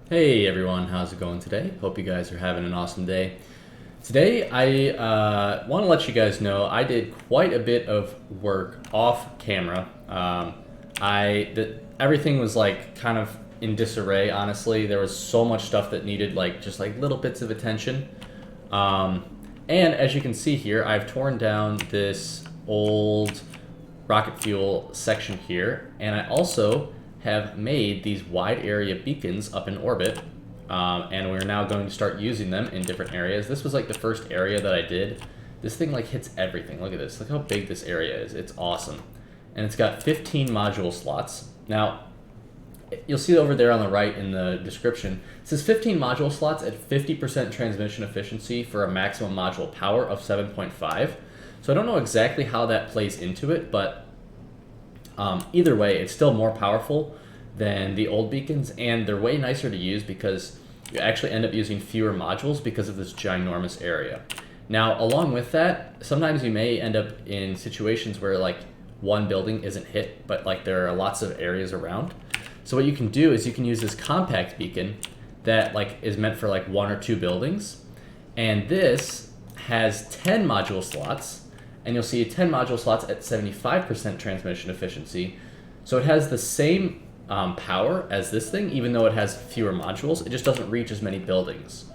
Hey everyone, how's it going today? Hope you guys are having an awesome day. Today I want to let you guys know I did quite a bit of work off camera. Everything was like kind of in disarray, honestly. There was so much stuff that needed just like little bits of attention. Um, and as you can see here, I've torn down this old rocket fuel section here, and I also have made these wide area beacons up in orbit, and we're now going to start using them in different areas. This was like the first area that I did. This thing like hits everything. Look at this. Look how big this area is. It's awesome. And it's got 15 module slots. Now, you'll see over there on the right in the description, it says 15 module slots at 50% transmission efficiency for a maximum module power of 7.5. So I don't know exactly how that plays into it, but either way, it's still more powerful than the old beacons, and they're way nicer to use because you actually end up using fewer modules because of this ginormous area. Now, along with that, sometimes you may end up in situations where like one building isn't hit, but like there are lots of areas around. So what you can do is you can use this compact beacon that like is meant for like one or two buildings, and this has 10 module slots, and you'll see 10 module slots at 75% transmission efficiency. So it has the same power as this thing, even though it has fewer modules. It just doesn't reach as many buildings.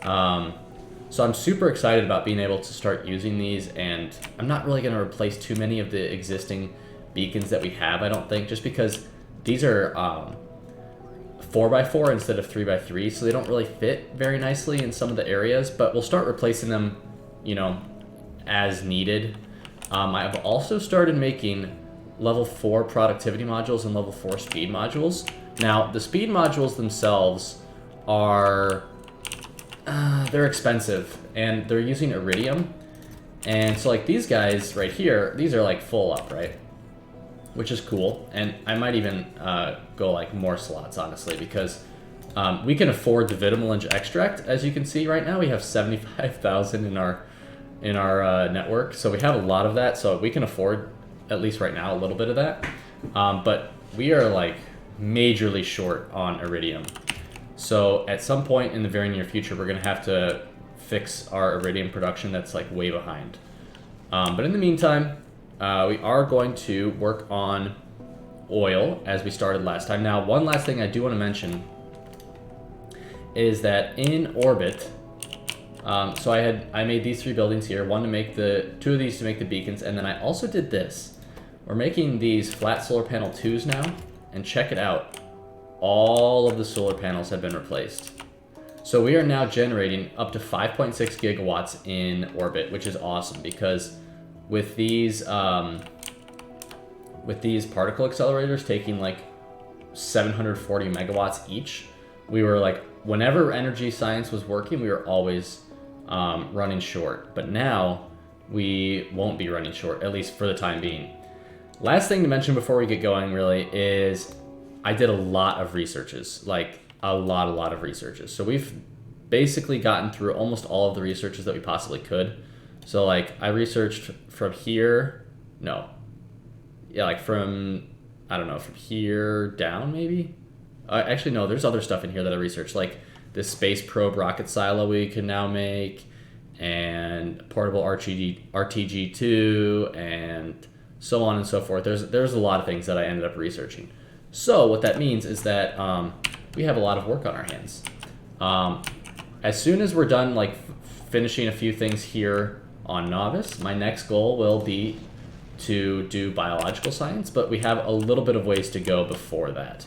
So I'm super excited about being able to start using these, and I'm not really going to replace too many of the existing beacons that we have, I don't think, just because these are 4x4 instead of 3x3, so they don't really fit very nicely in some of the areas, but we'll start replacing them, you know, as needed. I've also started making level 4 productivity modules and level 4 speed modules. Now, the speed modules themselves are they're expensive, and they're using iridium. And so like these guys right here, these are like full up, right? Which is cool. And I might even go like more slots, honestly, because we can afford the vitamin extract. As you can see right now, we have 75,000 in our network, so we have a lot of that, so we can afford, at least right now, a little bit of that. But we are like majorly short on iridium. So at some point in the very near future, we're gonna have to fix our iridium production that's like way behind. But in the meantime, we are going to work on oil as we started last time. Now, one last thing I do want to mention is that in orbit, so I made these 3 buildings here, two of these to make the beacons, and then I also did this. We're making these flat solar panel 2s now, and check it out. All of the solar panels have been replaced. So we are now generating up to 5.6 gigawatts in orbit, which is awesome because with these particle accelerators taking like 740 megawatts each, we were like, whenever energy science was working, we were always running short. But now we won't be running short, at least for the time being. Last thing to mention before we get going really is I did a lot of researches, like a lot of researches. So we've basically gotten through almost all of the researches that we possibly could. So like I researched from here, from here down maybe? Actually, no, there's other stuff in here that I researched, like this space probe rocket silo we can now make, and portable RTG2, and so on and so forth. There's a lot of things that I ended up researching. So what that means is that we have a lot of work on our hands. As soon as we're done like finishing a few things here on Novice, my next goal will be to do biological science, but we have a little bit of ways to go before that.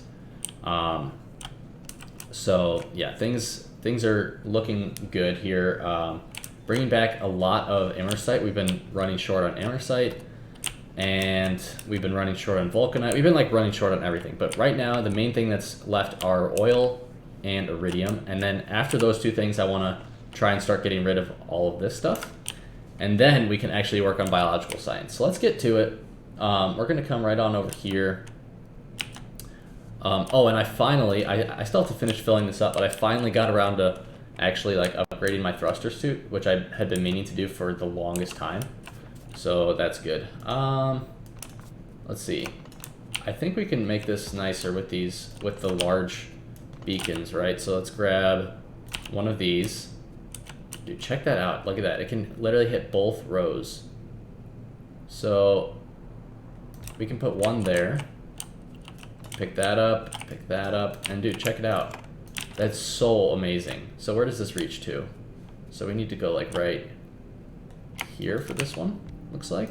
So yeah, things are looking good here. Bringing back a lot of Immersite. We've been running short on Immersite, and we've been running short on Vulcanite. We've been like running short on everything, but right now the main thing that's left are oil and iridium, and then after those two things I want to try and start getting rid of all of this stuff, and then we can actually work on biological science. So let's get to it. We're going to come right on over here. And I finally, I still have to finish filling this up, but I finally got around to actually like upgrading my thruster suit, which I had been meaning to do for the longest time. So that's good. Let's see. I think we can make this nicer with the large beacons, right? So let's grab one of these. Dude, check that out. Look at that. It can literally hit both rows. So we can put one there. Pick that up, and dude, check it out. That's so amazing. So where does this reach to? So we need to go like right here for this one, looks like.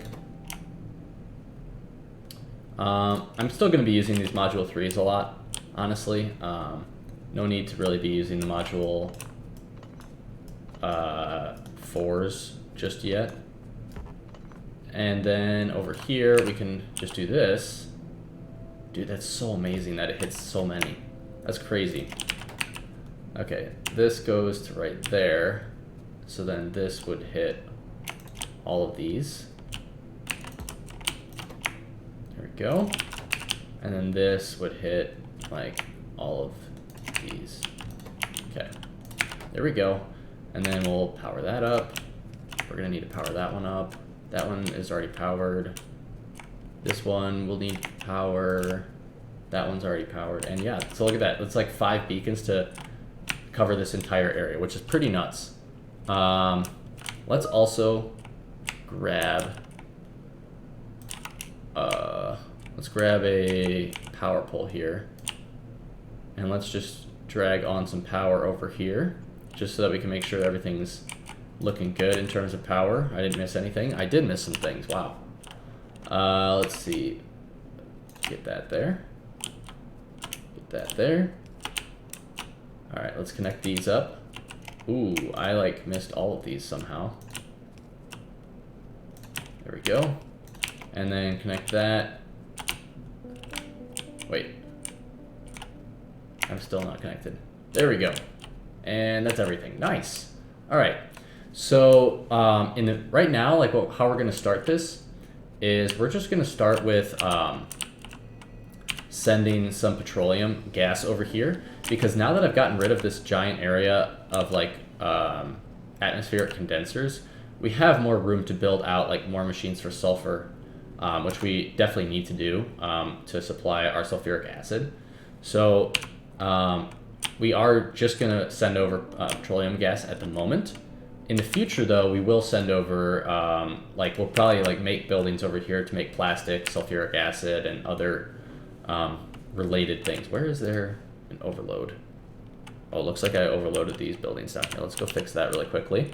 I'm still going to be using these module 3s a lot, honestly. No need to really be using the module 4s just yet. And then over here, we can just do this. Dude, that's so amazing that it hits so many. That's crazy. Okay, this goes to right there. So then this would hit all of these. There we go. And then this would hit like all of these. Okay, there we go. And then we'll power that up. We're gonna need to power that one up. That one is already powered. This one will need power. That one's already powered. And yeah, so look at that. It's like 5 beacons to cover this entire area, which is pretty nuts. Let's also grab a power pole here. And let's just drag on some power over here, just so that we can make sure everything's looking good in terms of power. I didn't miss anything. I did miss some things. Wow. Let's see. Get that there. Get that there. All right, let's connect these up. Ooh, I like missed all of these somehow. There we go. And then connect that. Wait. I'm still not connected. There we go. And that's everything. Nice. All right. So right now, like how we're going to start this is we're just going to start with sending some petroleum gas over here, because now that I've gotten rid of this giant area of like atmospheric condensers, we have more room to build out like more machines for sulfur, which we definitely need to do to supply our sulfuric acid. So we are just going to send over petroleum gas at the moment. In the future, though, we will send over, we'll probably like make buildings over here to make plastic, sulfuric acid, and other related things. Where is there an overload? Oh, it looks like I overloaded these buildings down here. Let's go fix that really quickly.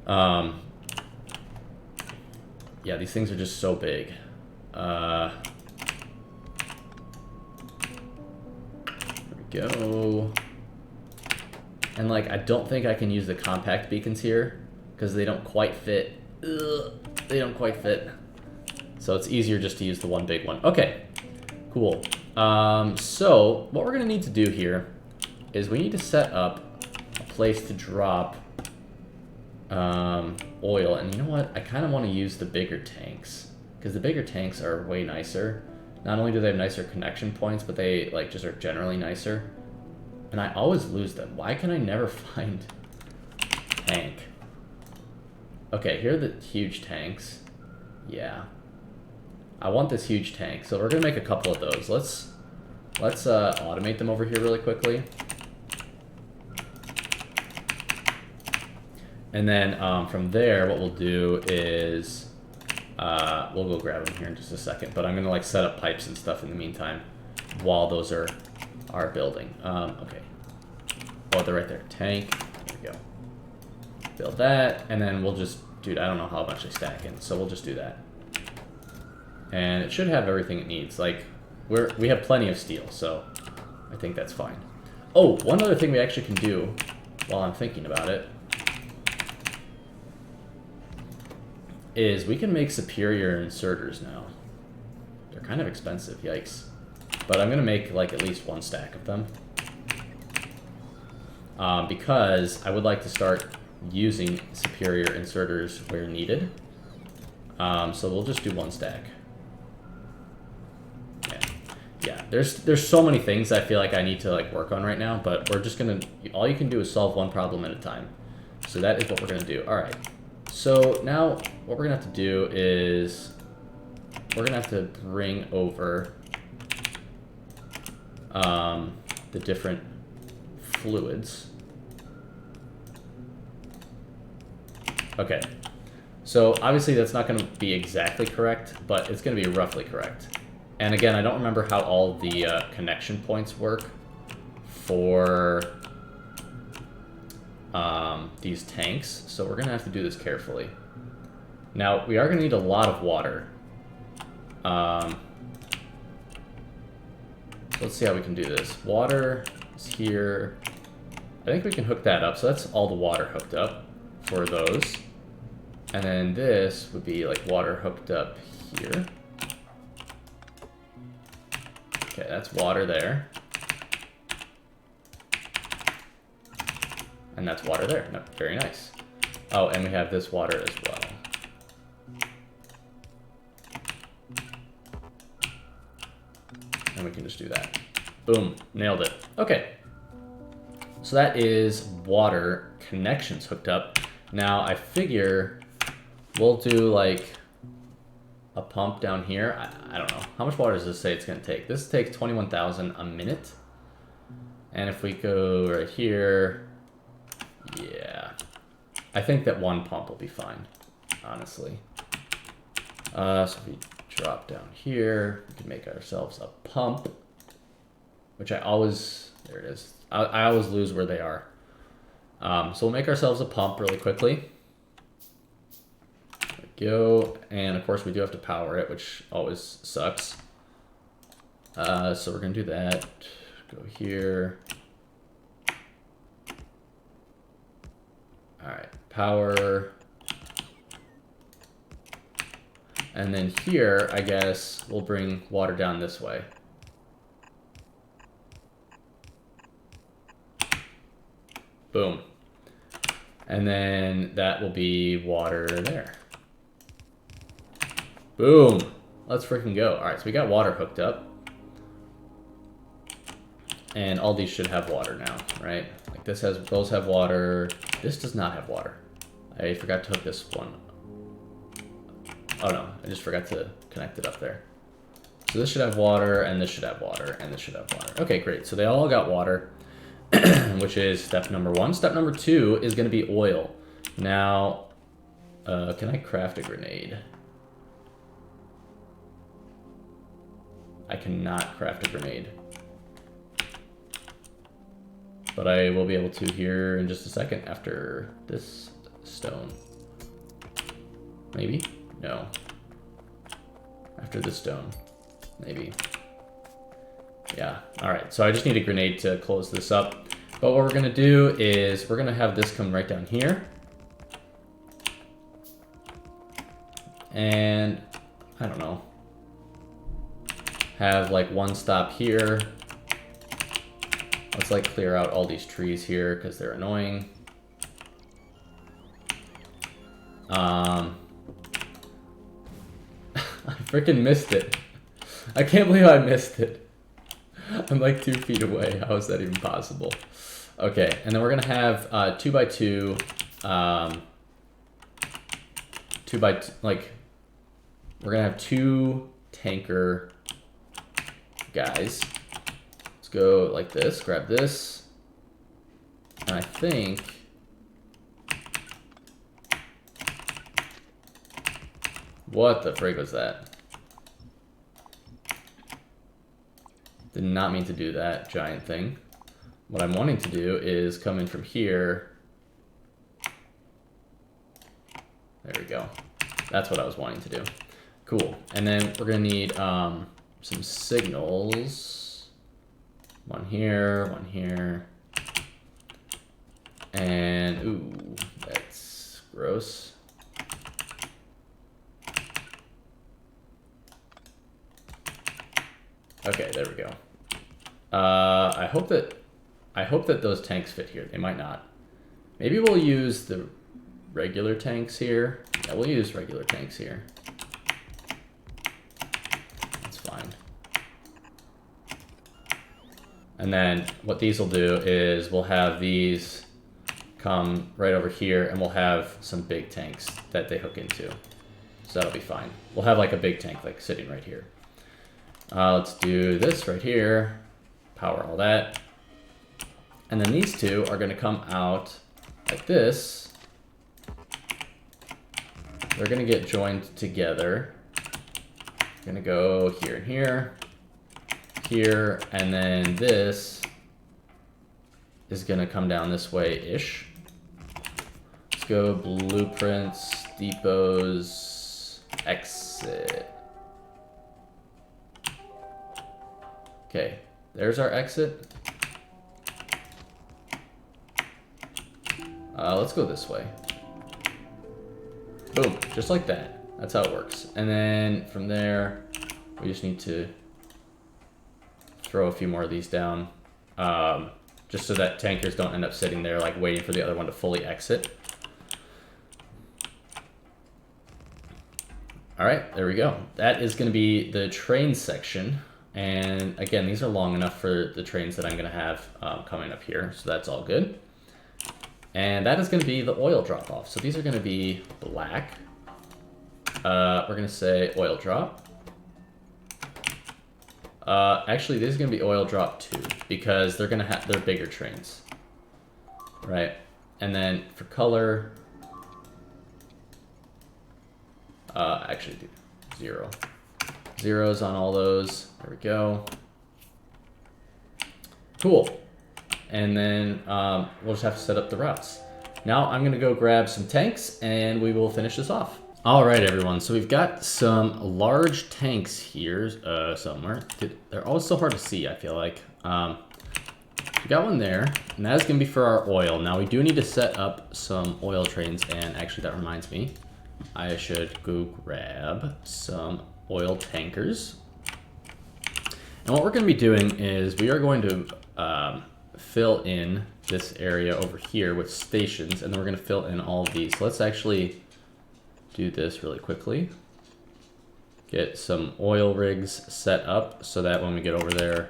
Yeah, these things are just so big. There we go. And like, I don't think I can use the compact beacons here because they don't quite fit. Ugh, they don't quite fit. So it's easier just to use the one big one. Okay, cool. So what we're gonna need to do here is we need to set up a place to drop oil. And you know what? I kind of want to use the bigger tanks because the bigger tanks are way nicer. Not only do they have nicer connection points, but they like just are generally nicer. And I always lose them. Why can I never find tank? Okay, here are the huge tanks. Yeah. I want this huge tank. So we're gonna make a couple of those. Let's automate them over here really quickly. And then from there, what we'll do is we'll go grab them here in just a second. But I'm gonna like set up pipes and stuff in the meantime while those are building. Okay. Oh, they're right there. Tank. There we go. Build that, and then we'll just, dude, I don't know how much they stack in, so we'll just do that. And it should have everything it needs. Like, we have plenty of steel, so I think that's fine. Oh, one other thing we actually can do while I'm thinking about it is we can make superior inserters now. They're kind of expensive, yikes. But I'm gonna make like at least 1 stack of them. Because I would like to start using superior inserters where needed. So we'll just do 1 stack. Yeah, there's so many things I feel like I need to like work on right now, but we're just gonna, all you can do is solve one problem at a time. So that is what we're gonna do. All right. So now what we're gonna have to do is we're gonna have to bring over the different fluids. Okay, so obviously that's not going to be exactly correct, but it's going to be roughly correct. And again, I don't remember how all the connection points work for these tanks, so we're going to have to do this carefully. Now, we are going to need a lot of water. So let's see how we can do this. Water is here. I think we can hook that up, so that's all the water hooked up for those. And then this would be like water hooked up here. Okay, that's water there. And that's water there. No, very nice. Oh, and we have this water as well. And we can just do that. Boom, nailed it. Okay. So that is water connections hooked up. Now I figure we'll do like a pump down here. I don't know. How much water does this say it's going to take? This takes 21,000 a minute. And if we go right here, yeah. I think that one pump will be fine, honestly. So if we drop down here, we can make ourselves a pump, which I always, there it is. I always lose where they are. So we'll make ourselves a pump really quickly. There we go. And of course we do have to power it, which always sucks. So we're gonna do that. Go here. All right, power. And then here, I guess, we'll bring water down this way. Boom. And then that will be water there. Boom. Let's freaking go. All right, so we got water hooked up. And all these should have water now, right? Like this has, those have water. This does not have water. I forgot to hook this one. Oh no, I just forgot to connect it up there. So this should have water, and this should have water, and this should have water. Okay, great. So they all got water, which is step number one. Step number two is going to be oil. Now, can I craft a grenade? I cannot craft a grenade. But I will be able to here in just a second after this stone. Maybe? No. After this stone. Maybe. Yeah. Alright, so I just need a grenade to close this up. But what we're going to do is we're going to have this come right down here. And, I don't know. Have like one stop here. Let's like clear out all these trees here because they're annoying. I freaking missed it. I can't believe I missed it. I'm like 2 feet away. How is that even possible? Okay, and then we're gonna have 2x2, 2x2, like we're gonna have 2 tanker guys. Let's go like this, grab this, and I think what the frig was that? Did not mean to do that giant thing. What I'm wanting to do is come in from here. There we go. That's what I was wanting to do. Cool. And then we're gonna need some signals. One here, and ooh, that's gross. Okay, there we go. I hope that those tanks fit here. They might not. Maybe we'll use the regular tanks here. Yeah, we'll use regular tanks here. That's fine. And then what these will do is we'll have these come right over here, and we'll have some big tanks that they hook into. So that'll be fine. We'll have like a big tank like sitting right here. Let's do this right here. Power all that. And then these two are going to come out like this. They're going to get joined together. Going to go here and here, here, and then this is going to come down this way-ish. Let's go blueprints, depots, exit. Okay, there's our exit. Let's go this way. Boom, just like that. That's how it works. And then from there, we just need to throw a few more of these down, just so that tankers don't end up sitting there like waiting for the other one to fully exit. All right, there we go. That is going to be the train section. And again, these are long enough for the trains that I'm going to have coming up here, so that's all good. And that is going to be the oil drop off. So these are going to be black. We're going to say oil drop. Actually, this is going to be oil drop 2 because they're going to have they're bigger trains, right? And then for color, actually do 0. Zeros on all those. There we go. Cool. And then we'll just have to set up the routes. Now I'm gonna go grab some tanks and we will finish this off. All right, everyone. So we've got some large tanks here somewhere. They're always so hard to see, I feel like. We got one there, and that is gonna be for our oil. Now we do need to set up some oil trains, and actually that reminds me, I should go grab some oil tankers. And what we're going to be doing is we are going to fill in this area over here with stations, and then we're going to fill in all of these. So let's actually do this really quickly. Get some oil rigs set up so that when we get over there,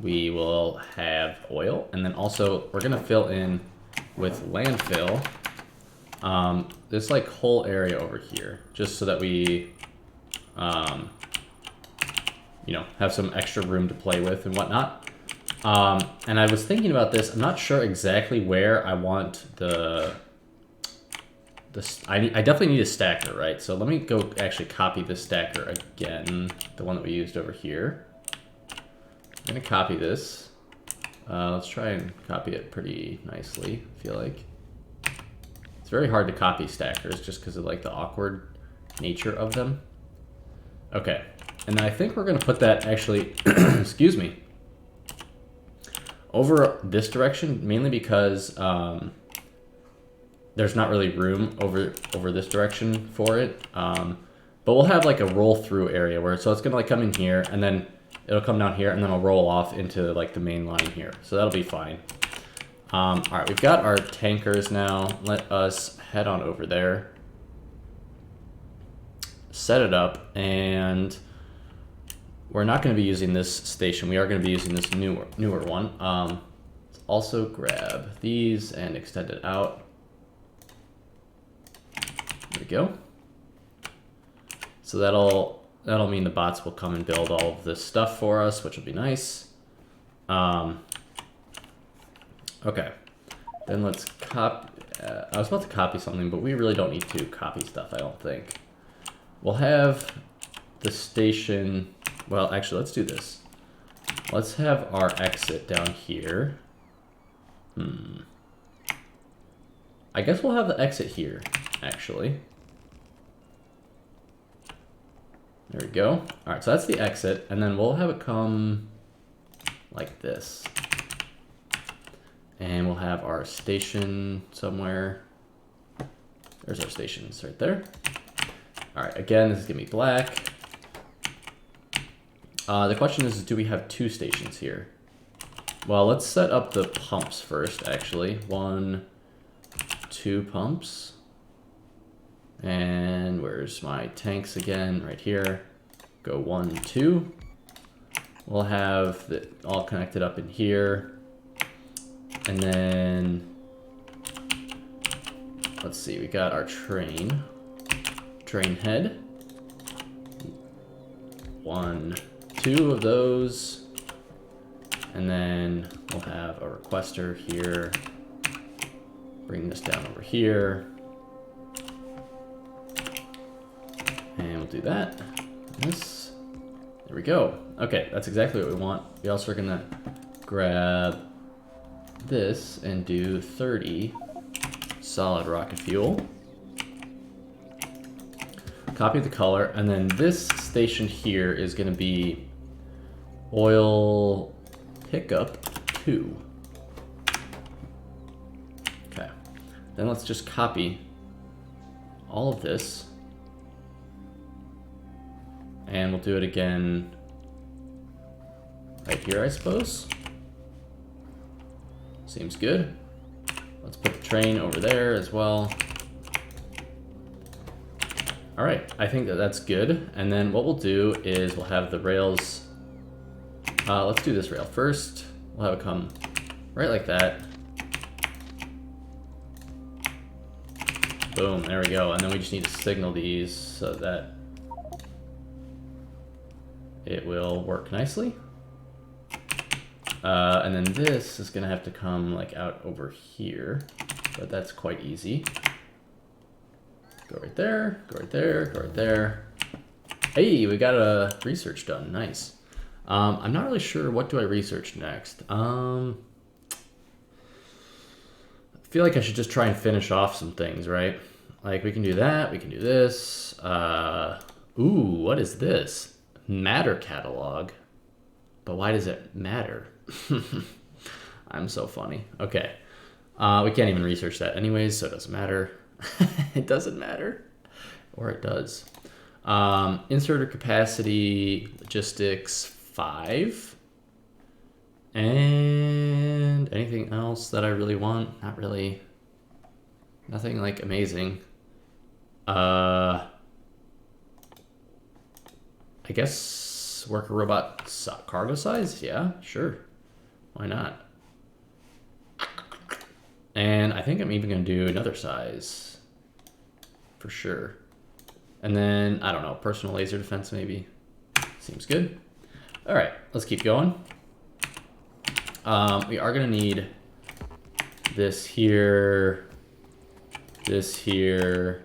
we will have oil. And then also we're going to fill in with landfill this like whole area over here, just so that we you know, have some extra room to play with and whatnot. And I was thinking about this. I'm not sure exactly where I want I definitely need a stacker, right? So let me go actually copy this stacker again, the one that we used over here. I'm gonna copy this. Let's try and copy it pretty nicely, I feel like. It's very hard to copy stackers just because of like the awkward nature of them. Okay, and then I think we're gonna put that actually, excuse me, over this direction, mainly because there's not really room over this direction for it. But we'll have like a roll through area where, so it's gonna like come in here and then it'll come down here and then it'll roll off into like the main line here. So that'll be fine. All right, we've got our tankers now. Let us head on over there. Set it up, and we're not going to be using this station. We are going to be using this newer one. Let's also grab these and extend it out. There we go. So that'll mean the bots will come and build all of this stuff for us, which will be nice. Okay, then let's copy. I was about to copy something, but we really don't need to copy stuff, I don't think. We'll have the station, well, actually, let's do this. Let's have our exit down here. I guess we'll have the exit here, actually. There we go. All right, so that's the exit, and then we'll have it come like this. And we'll have our station somewhere. There's our stations right there. All right, again, this is gonna be black. The question is, do we have 2 stations here? Well, let's set up the pumps first, actually. 1, 2 pumps. And where's my tanks again? Right here. Go 1, 2. We'll have it all connected up in here. And then, let's see, we got our train head. 1, 2 of those. And then we'll have a requester here. Bring this down over here. And we'll do that. This. There we go. Okay, that's exactly what we want. We also are gonna grab this and do 30 solid rocket fuel. Copy the color, and then this station here is gonna be oil pickup 2. Okay, then let's just copy all of this. And we'll do it again right here, I suppose. Seems good. Let's put the train over there as well. All right, I think that that's good. And then what we'll do is we'll have the rails. Let's do this rail first. We'll have it come right like that. Boom, there we go. And then we just need to signal these so that it will work nicely. And then this is gonna have to come like out over here, but that's quite easy. Go right there, go right there, go right there. Hey, we got a research done, nice. I'm not really sure what do I research next. I feel like I should just try and finish off some things, right? Like we can do that, we can do this. Ooh, what is this? Matter catalog. But why does it matter? I'm so funny. Okay. We can't even research that anyways, so it doesn't matter. It doesn't matter. Or it does. Inserter capacity, logistics, 5. And anything else that I really want? Not really. Nothing like amazing. I guess worker robot cargo size? Yeah, sure. Why not? And I think I'm even going to do another size. For sure. And then, I don't know, personal laser defense maybe. Seems good. All right, let's keep going. We are going to need this here, this here,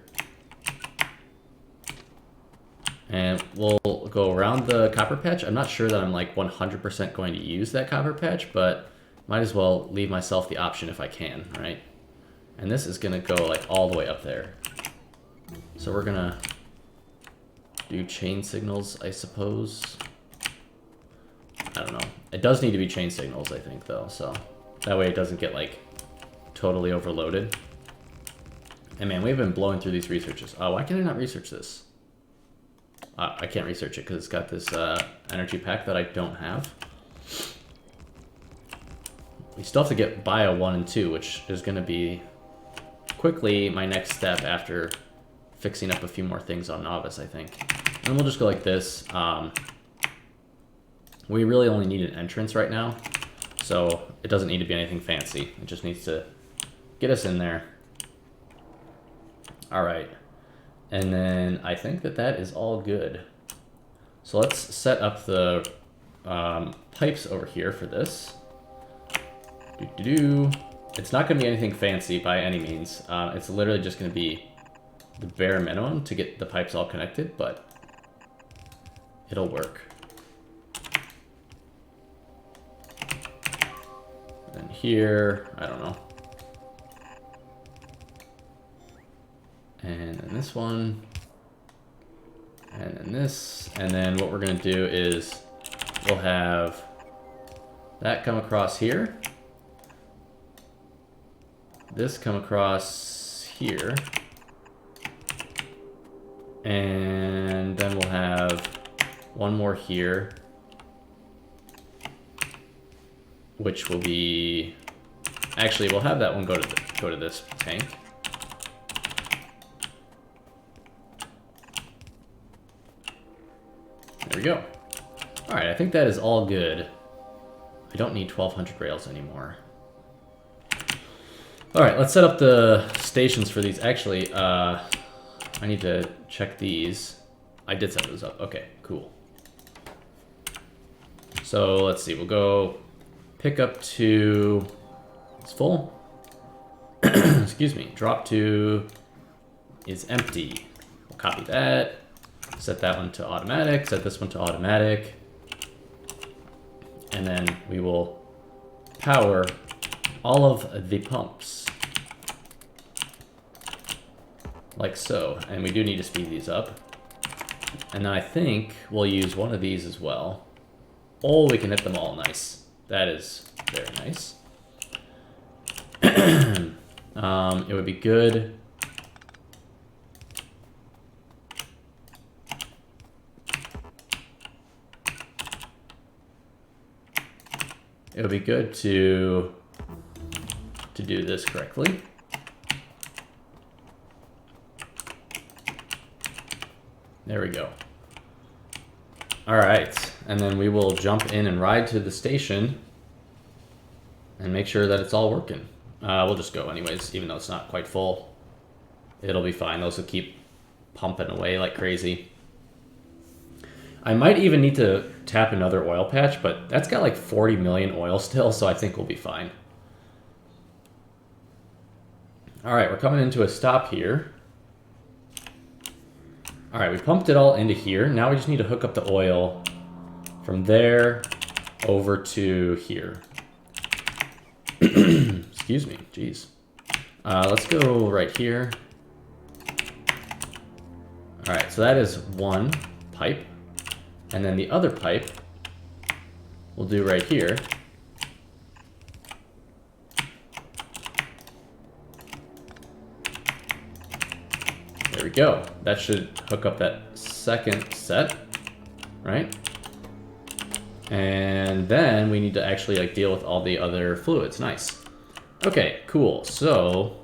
and we'll go around the copper patch. I'm not sure that I'm like 100% going to use that copper patch, but might as well leave myself the option if I can, right? And this is gonna go like all the way up there. So we're gonna do chain signals, I suppose. I don't know. It does need to be chain signals, I think, though, so that way it doesn't get like totally overloaded. And man, we've been blowing through these researches. Oh, why can I not research this? I can't research it because it's got this energy pack that I don't have. We still have to get Bio 1 and 2, which is going to be quickly my next step after fixing up a few more things on Novice, I think. And then we'll just go like this. We really only need an entrance right now, so it doesn't need to be anything fancy. It just needs to get us in there. All right. And then I think that that is all good. So let's set up the pipes over here for this. It's not going to be anything fancy by any means. It's literally just going to be the bare minimum to get the pipes all connected, but it'll work. And here, I don't know. And then this one. And then this. And then what we're going to do is we'll have that come across here. This come across here. And then we'll have one more here, which will be, actually we'll have that one go to this tank. There we go. All right, I think that is all good. I don't need 1200 rails anymore. All right, let's set up the stations for these. Actually, I need to check these. I did set those up. Okay, cool. So let's see, we'll go pick up to, it's full. Excuse me, drop to is empty. We'll copy that, set that one to automatic, set this one to automatic, and then we will power all of the pumps. Like so, and we do need to speed these up. And then I think we'll use one of these as well. Oh, we can hit them all, nice. That is very nice. It would be good. It would be good to do this correctly. There we go. All right, and then we will jump in and ride to the station and make sure that it's all working. We'll just go anyways, even though it's not quite full. It'll be fine. Those will keep pumping away like crazy. I might even need to tap another oil patch, but that's got like 40 million oil still, so I think we'll be fine. All right, we're coming into a stop here. All right, we pumped it all into here. Now we just need to hook up the oil from there over to here. Excuse me, jeez. Let's go right here. All right, so that is one pipe. And then the other pipe we'll do right here. There we go. That should hook up that second set, right? And then we need to actually like deal with all the other fluids. Nice. Okay, cool. So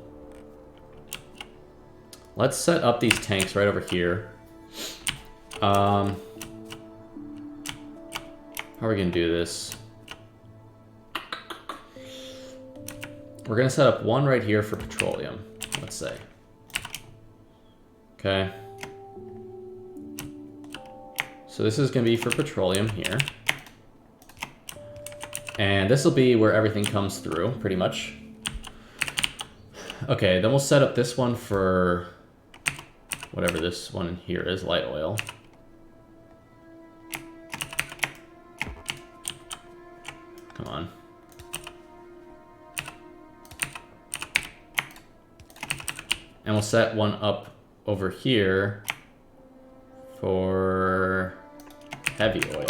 let's set up these tanks right over here. How are we gonna do this? We're gonna set up one right here for petroleum, let's say. Okay. So this is gonna be for petroleum here. And this will be where everything comes through, pretty much. Okay, then we'll set up this one for whatever this one in here is, light oil. Come on. And we'll set one up over here for heavy oil.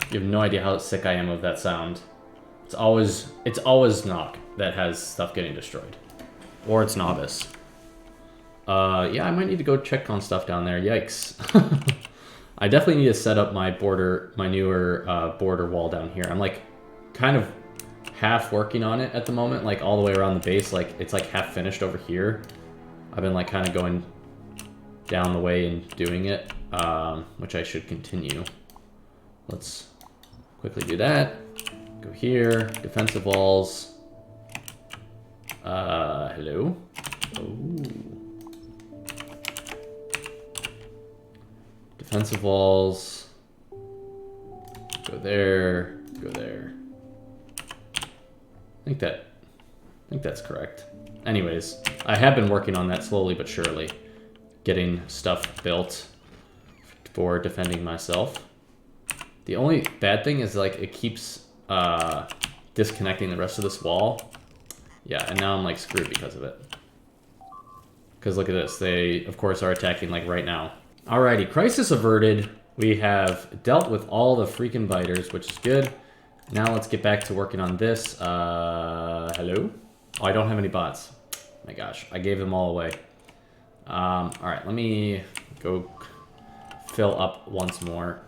You have no idea how sick I am of that sound. It's always Knock that has stuff getting destroyed. Or it's Novice. Yeah, I might need to go check on stuff down there. Yikes. I definitely need to set up my newer border wall down here. I'm like kind of half working on it at the moment, like all the way around the base. Like it's like half finished over here. I've been like kind of going down the way and doing it, which I should continue. Let's quickly do that. Go here, defensive walls. Hello. Oh. Defensive walls. Go there. Go there. I think that's correct. Anyways, I have been working on that slowly but surely, getting stuff built for defending myself. The only bad thing is like it keeps disconnecting the rest of this wall. Yeah, and now I'm like screwed because of it. Because look at this, they of course are attacking like right now. Alrighty, crisis averted. We have dealt with all the freaking biters, which is good. Now let's get back to working on this. Hello? Oh, I don't have any bots. My gosh, I gave them all away. Alright, let me go fill up once more.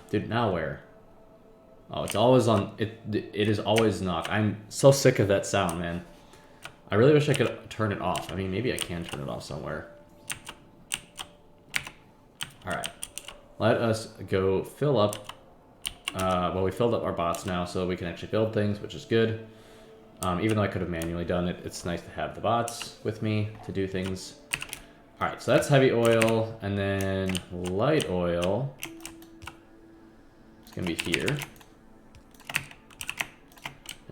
Dude, now where? Oh, it's always on, it is always Knock. I'm so sick of that sound, man. I really wish I could turn it off. I mean, maybe I can turn it off somewhere. Alright, let us go fill up. Well, we filled up our bots now, so we can actually build things, which is good. Even though I could have manually done it, it's nice to have the bots with me to do things. All right, so that's heavy oil, and then light oil is gonna be here. There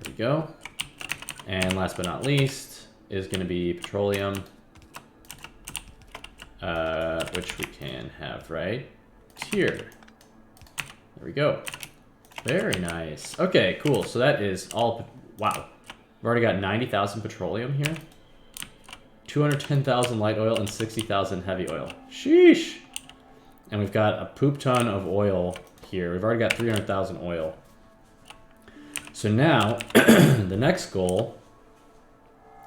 we go. And last but not least is gonna be petroleum, which we can have right here. There we go. Very nice. Okay, cool. So that is all. Wow. We've already got 90,000 petroleum here. 210,000 light oil and 60,000 heavy oil. Sheesh. And we've got a poop ton of oil here. We've already got 300,000 oil. So now, the next goal...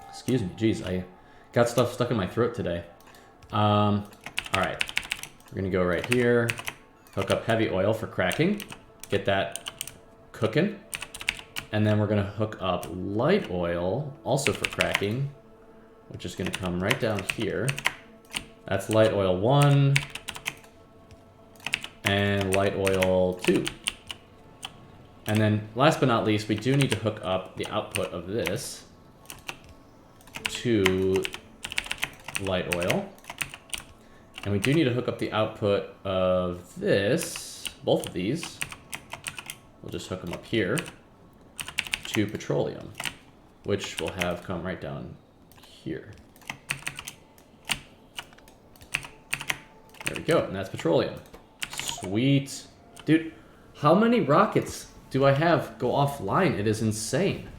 Excuse me, geez, I got stuff stuck in my throat today. All right, we're gonna go right here, hook up heavy oil for cracking, get that cooking, and then we're gonna hook up light oil also for cracking, which is gonna come right down here. That's light oil 1 and light oil 2. And then last but not least, we do need to hook up the output of this to light oil. And we do need to hook up the output of this, both of these. We'll just hook them up here to petroleum, which we'll have come right down here. There we go, and that's petroleum. Sweet. Dude, how many rockets do I have go offline? It is insane.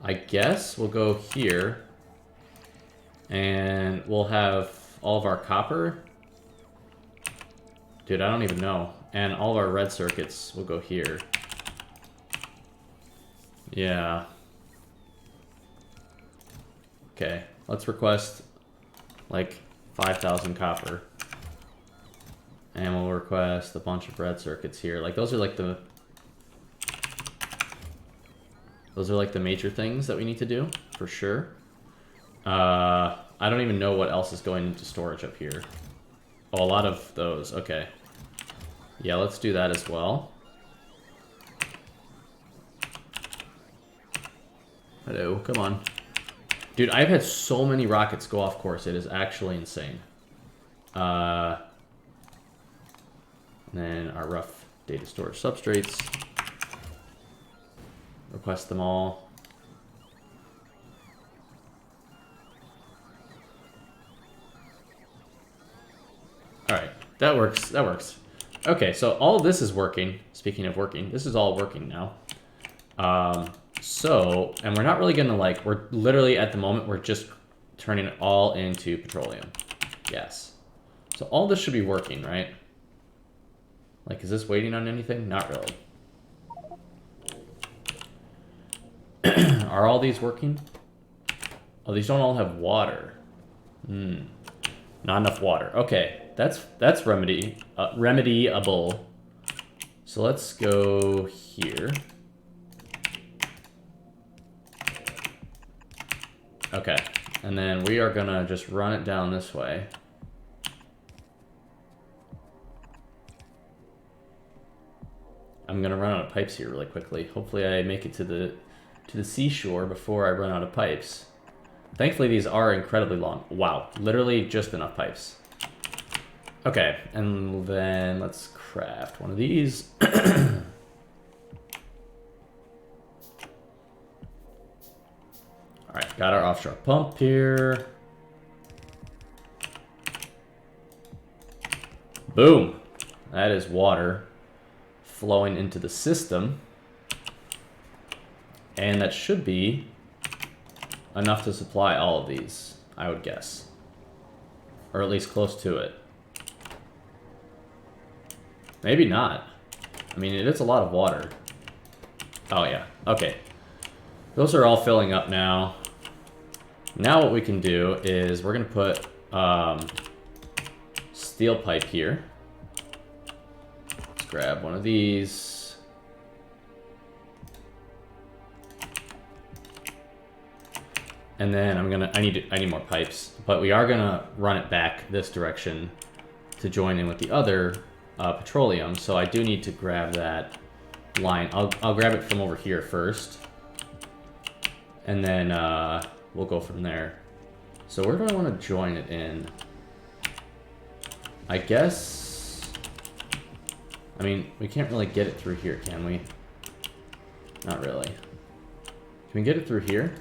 I guess we'll go here and we'll have all of our copper. Dude, I don't even know. And all of our red circuits will go here. Yeah. Okay, let's request like 5,000 copper. And we'll request a bunch of red circuits here. Like those are like the major things that we need to do, for sure. I don't even know what else is going into storage up here. Oh, a lot of those, okay. Yeah, let's do that as well. Hello, come on. Dude, I've had so many rockets go off course, it is actually insane. And then our rough data storage substrates. Request them all. Alright, that works, that works. Okay, so all of this is working. Speaking of working, this is all working now. And we're not really gonna like, we're literally at the moment, we're just turning it all into petroleum. Yes. So all this should be working, right? Like, is this waiting on anything? Not really. Are all these working? Oh, these don't all have water. Not enough water. Okay, that's remediable. So let's go here. Okay, and then we are gonna just run it down this way. I'm gonna run out of pipes here really quickly. Hopefully I make it to the seashore before I run out of pipes. Thankfully these are incredibly long. Wow, literally just enough pipes. Okay, and then let's craft one of these. Alright, got our offshore pump here. Boom! That is water flowing into the system. And that should be enough to supply all of these, I would guess. Or at least close to it. Maybe not. I mean, it is a lot of water. Oh yeah, okay. Those are all filling up now. Now what we can do is we're gonna put steel pipe here. Let's grab one of these. And then I need more pipes, but we are gonna run it back this direction to join in with the other petroleum. So I do need to grab that line. I'll grab it from over here first. And then we'll go from there. So where do I want to join it in? I guess... I mean, we can't really get it through here, can we? Not really. Can we get it through here?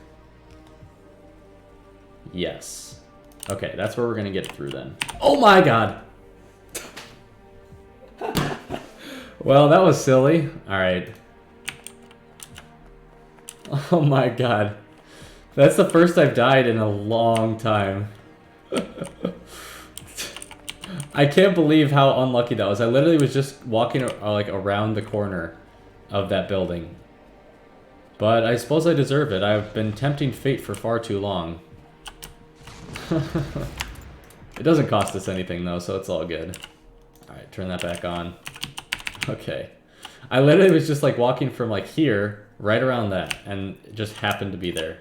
Yes. Okay, that's where we're going to get it through then. Oh my god! Well, that was silly. Alright. Oh my god. That's the first I've died in a long time. I can't believe how unlucky that was. I literally was just walking like around the corner of that building. But I suppose I deserve it. I've been tempting fate for far too long. It doesn't cost us anything though, so it's all good. Alright, turn that back on. Okay. I literally was just like walking from like here, right around that, and it just happened to be there.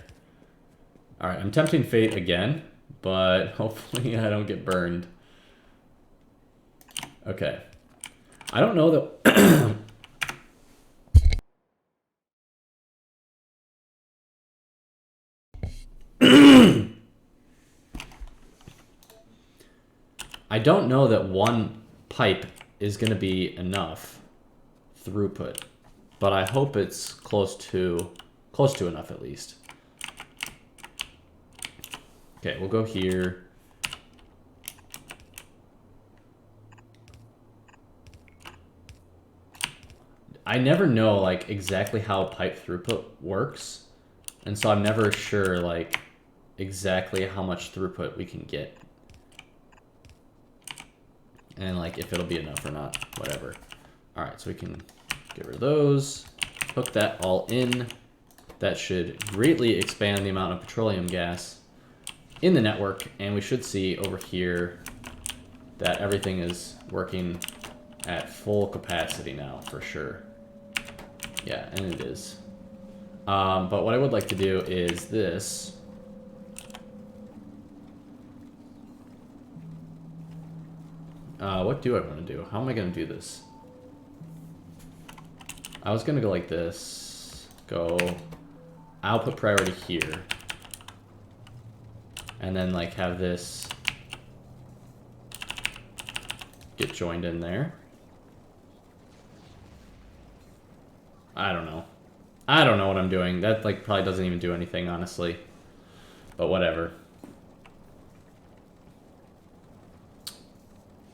Alright, I'm tempting fate again, but hopefully I don't get burned. Okay. I don't know that... I don't know that one pipe is going to be enough throughput, but I hope it's close to enough at least. Okay, we'll go here. I never know like exactly how pipe throughput works, and so I'm never sure like exactly how much throughput we can get. And like if it'll be enough or not, whatever. Alright, so we can get rid of those, hook that all in. That should greatly expand the amount of petroleum gas in the network, and we should see over here that everything is working at full capacity now, for sure. Yeah, and it is. But what I would like to do is this. What do I want to do? How am I going to do this? I was going to go like this. Go output priority here. And then like have this get joined in there. I don't know. I don't know what I'm doing. That like probably doesn't even do anything, honestly. But whatever.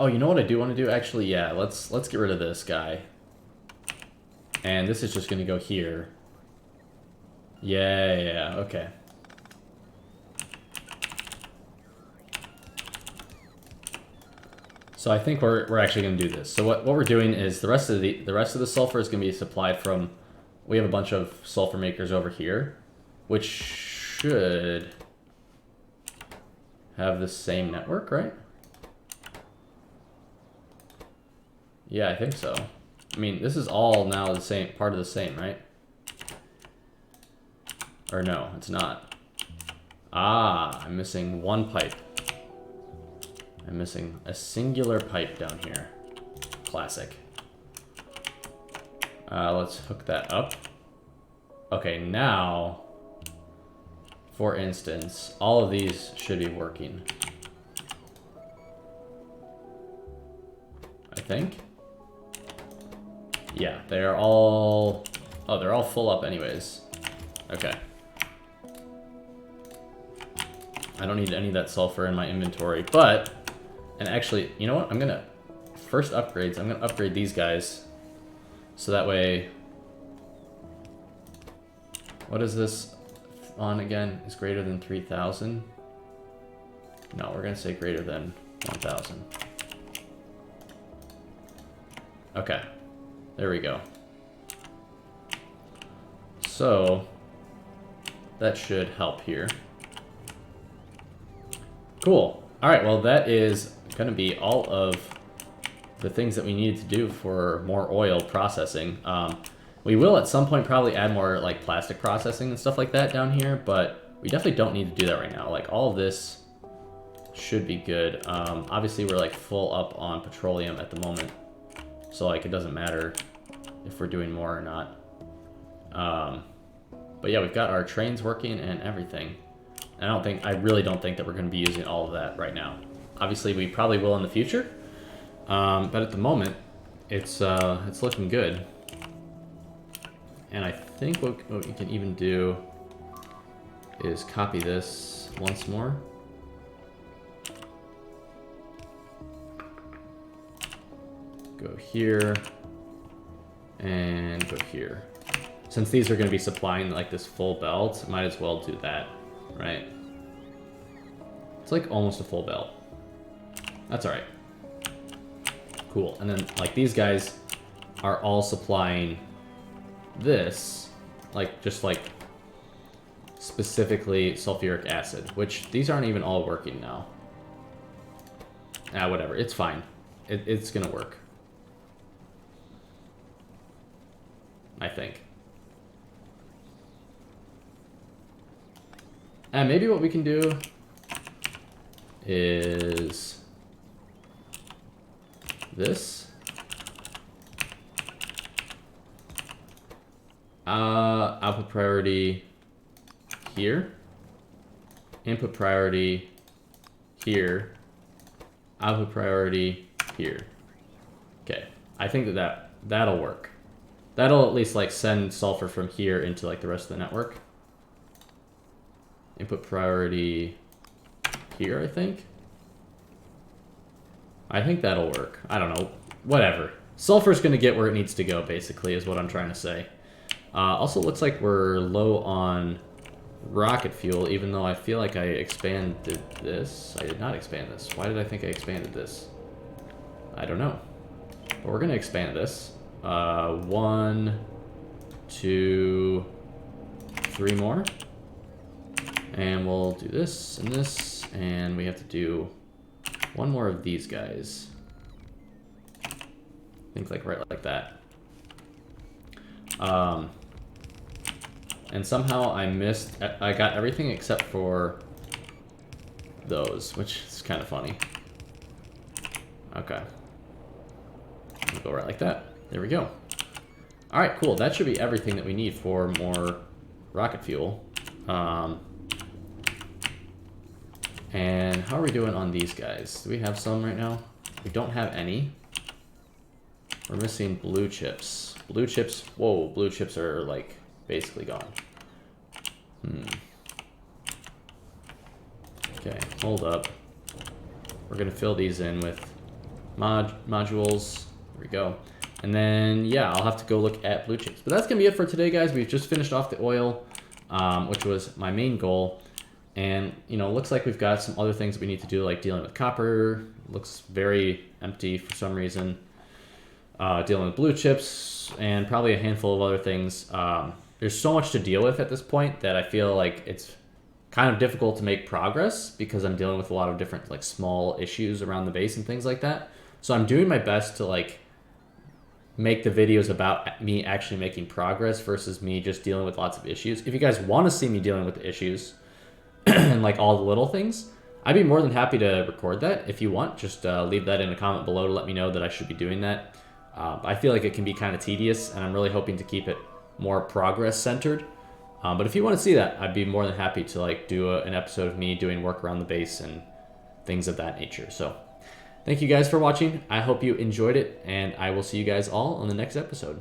Oh, you know what I do want to do? Actually, yeah, let's get rid of this guy. And this is just going to go here. Yeah, okay. So I think we're actually going to do this. So what we're doing is the rest of the sulfur is going to be supplied from. We have a bunch of sulfur makers over here, which should have the same network, right? Yeah, I think so. I mean, this is all now the same, part of the same, right? Or no, it's not. Ah, I'm missing one pipe. I'm missing a singular pipe down here. Classic. Let's hook that up. Okay, now, for instance, all of these should be working. I think. Yeah, they're all... Oh, they're all full up anyways. Okay. I don't need any of that sulfur in my inventory, but... And actually, you know what? I'm gonna... First upgrades, I'm gonna upgrade these guys. So that way... What is this on again? Is greater than 3,000? No, we're gonna say greater than 1,000. Okay. There we go. So, that should help here. Cool. Alright, well that is going to be all of the things that we needed to do for more oil processing. We will at some point probably add more like plastic processing and stuff like that down here, but we definitely don't need to do that right now. Like all of this should be good. Obviously we're like full up on petroleum at the moment. So like it doesn't matter if we're doing more or not. But yeah, we've got our trains working and everything. And I really don't think that we're going to be using all of that right now. Obviously, we probably will in the future. But at the moment, it's looking good. And I think what we can even do is copy this once more. Go here and go here. Since these are going to be supplying like this full belt, might as well do that, right? It's like almost a full belt. That's all right. Cool. And then like these guys are all supplying this, like just like specifically sulfuric acid, which these aren't even all working now. Ah, whatever. It's fine. It's gonna work. I think. And maybe what we can do is this. Output priority here. Input priority here. Output priority here. Okay, I think that'll work. That'll at least like send sulfur from here into like the rest of the network. Input priority here, I think. I think that'll work. I don't know. Whatever. Sulfur's going to get where it needs to go, basically, is what I'm trying to say. Also looks like we're low on rocket fuel, even though I feel like I expanded this. I did not expand this. Why did I think I expanded this? I don't know. But we're going to expand this. 1, 2, 3 more. And we'll do this and this, and we have to do one more of these guys. I think like right like that. And somehow I got everything except for those, which is kind of funny. Okay. We'll go right like that. There we go. All right, cool. That should be everything that we need for more rocket fuel. And how are we doing on these guys? Do we have some right now? We don't have any. We're missing blue chips. Blue chips, whoa, blue chips are like basically gone. Okay, hold up. We're gonna fill these in with modules. There we go. And then, yeah, I'll have to go look at blue chips. But that's gonna be it for today, guys. We've just finished off the oil, which was my main goal. And, you know, looks like we've got some other things that we need to do, like dealing with copper. Looks very empty for some reason. Dealing with blue chips, and probably a handful of other things. There's so much to deal with at this point that I feel like it's kind of difficult to make progress because I'm dealing with a lot of different, like, small issues around the base and things like that. So I'm doing my best to, like, make the videos about me actually making progress versus me just dealing with lots of issues. If you guys want to see me dealing with the issues and like all the little things, I'd be more than happy to record that. If you want, just leave that in a comment below to let me know that I should be doing that. I feel like it can be kind of tedious, and I'm really hoping to keep it more progress centered. But if you want to see that, I'd be more than happy to like do an episode of me doing work around the base and things of that nature. So thank you guys for watching. I hope you enjoyed it, and I will see you guys all on the next episode.